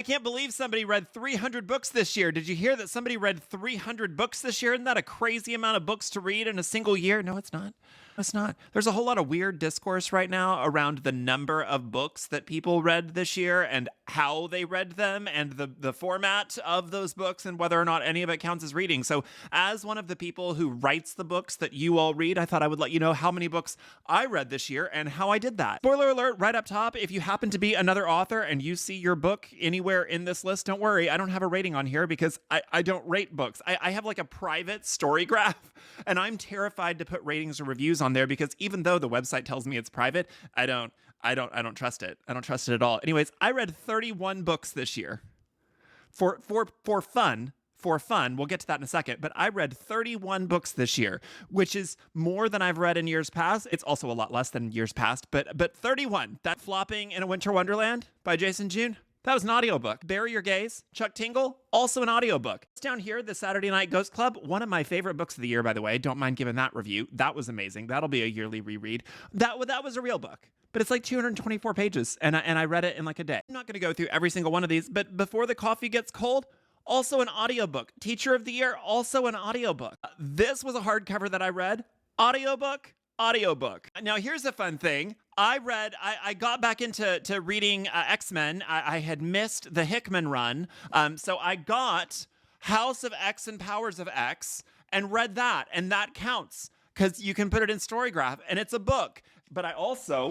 I can't believe somebody read 300 books this year. Did you hear that somebody read 300 books this year? Isn't that a crazy amount of books to read in a single year? No, it's not. It's not. There's a whole lot of weird discourse right now around the number of books that people read this year and how they read them and the format of those books and whether or not any of it counts as reading. So as one of the people who writes the books that you all read, I thought I would let you know how many books I read this year and how I did that. Spoiler alert, right up top, if you happen to be another author and you see your book anywhere in this list, don't worry, I don't have a rating on here because I don't rate books. I have like a private story graph, and I'm terrified to put ratings or reviews on there because even though the website tells me it's private, I don't trust it. I don't trust it at all. Anyways, I read 31 books this year. For fun. For fun, we'll get to that in a second, but I read 31 books this year, which is more than I've read in years past. It's also a lot less than years past, but 31. That Flopping in a Winter Wonderland by Jason June, that was an audiobook. Bury Your Gaze, Chuck Tingle, also an audiobook. It's down here, the Saturday Night Ghost Club, one of my favorite books of the year, by the way. Don't mind giving that review. That was amazing. That'll be a yearly reread. That was a real book. But it's like 224 pages, and I read it in like a day. I'm not going to go through every single one of these, but Before the Coffee Gets Cold, also an audiobook. Teacher of the Year, also an audiobook. This was a hardcover that I read. Audiobook. Now, here's a fun thing. I got back into reading X-Men. I had missed the Hickman run. So I got House of X and Powers of X and read that. And that counts because you can put it in Storygraph and it's a book. But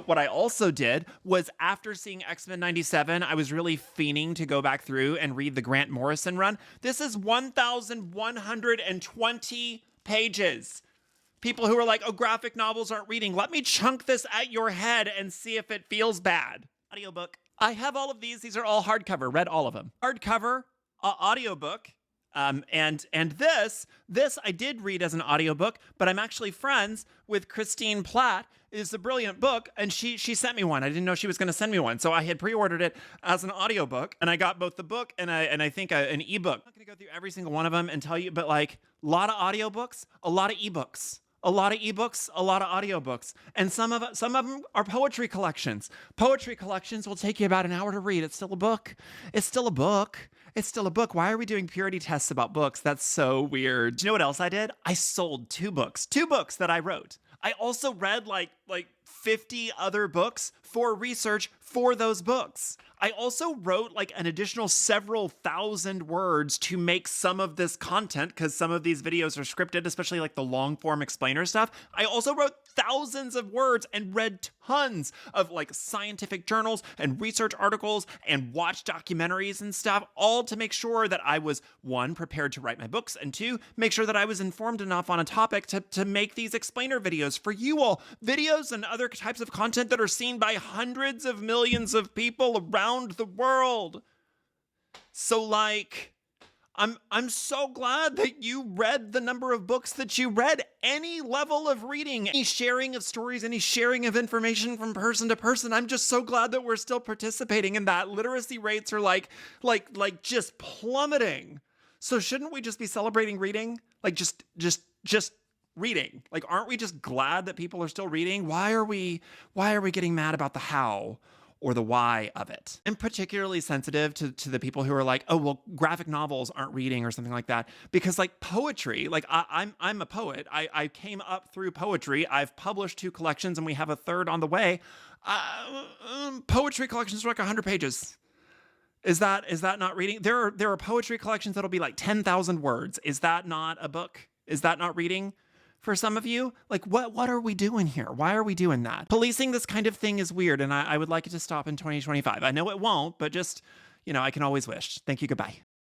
what I also did was after seeing X-Men 97, I was really fiending to go back through and read the Grant Morrison run. This is 1,120 pages. People who are like, oh, graphic novels aren't reading. Let me chunk this at your head and see if it feels bad. Audiobook. I have all of these. These are all hardcover. Read all of them. Hardcover, audiobook. And this I did read as an audiobook, but I'm actually friends with Christine Platt. It's a brilliant book, and she sent me one. I didn't know she was going to send me one, so I had pre-ordered it as an audiobook, and I got both the book and I think an ebook. I'm not going to go through every single one of them and tell you, but like a lot of audiobooks, a lot of ebooks. A lot of ebooks, a lot of audiobooks, and some of them are poetry collections. Poetry collections will take you about an hour to read. It's still a book. It's still a book. It's still a book. Why are we doing purity tests about books? That's so weird. Do you know what else I did? I sold two books that I wrote. I also read like 50 other books for research for those books. I also wrote like an additional several thousand words to make some of this content because some of these videos are scripted, especially like the long form explainer stuff. I also wrote thousands of words and read tons of like scientific journals and research articles and watched documentaries and stuff, all to make sure that I was, one, prepared to write my books, and two, make sure that I was informed enough on a topic to make these explainer videos for you all. Videos and other types of content that are seen by hundreds of millions of people around the world. So like, I'm so glad that you read the number of books that you read. Any level of reading, any sharing of stories, any sharing of information from person to person. I'm just so glad that we're still participating in that. Literacy rates are like just plummeting. So shouldn't we just be celebrating reading? Like just reading. Like, aren't we just glad that people are still reading? Why are we getting mad about the how or the why of it? I'm particularly sensitive to the people who are like, oh, well, graphic novels aren't reading or something like that. Because like poetry, like I'm a poet. I came up through poetry. I've published 2 collections and we have a third on the way. Poetry collections are like 100 pages. Is that not reading? There are poetry collections that'll be like 10,000 words. Is that not a book? Is that not reading? For some of you, like, what are we doing here? Why are we doing that? Policing this kind of thing is weird, and I would like it to stop in 2025. I know it won't, but just, I can always wish. Thank you, goodbye.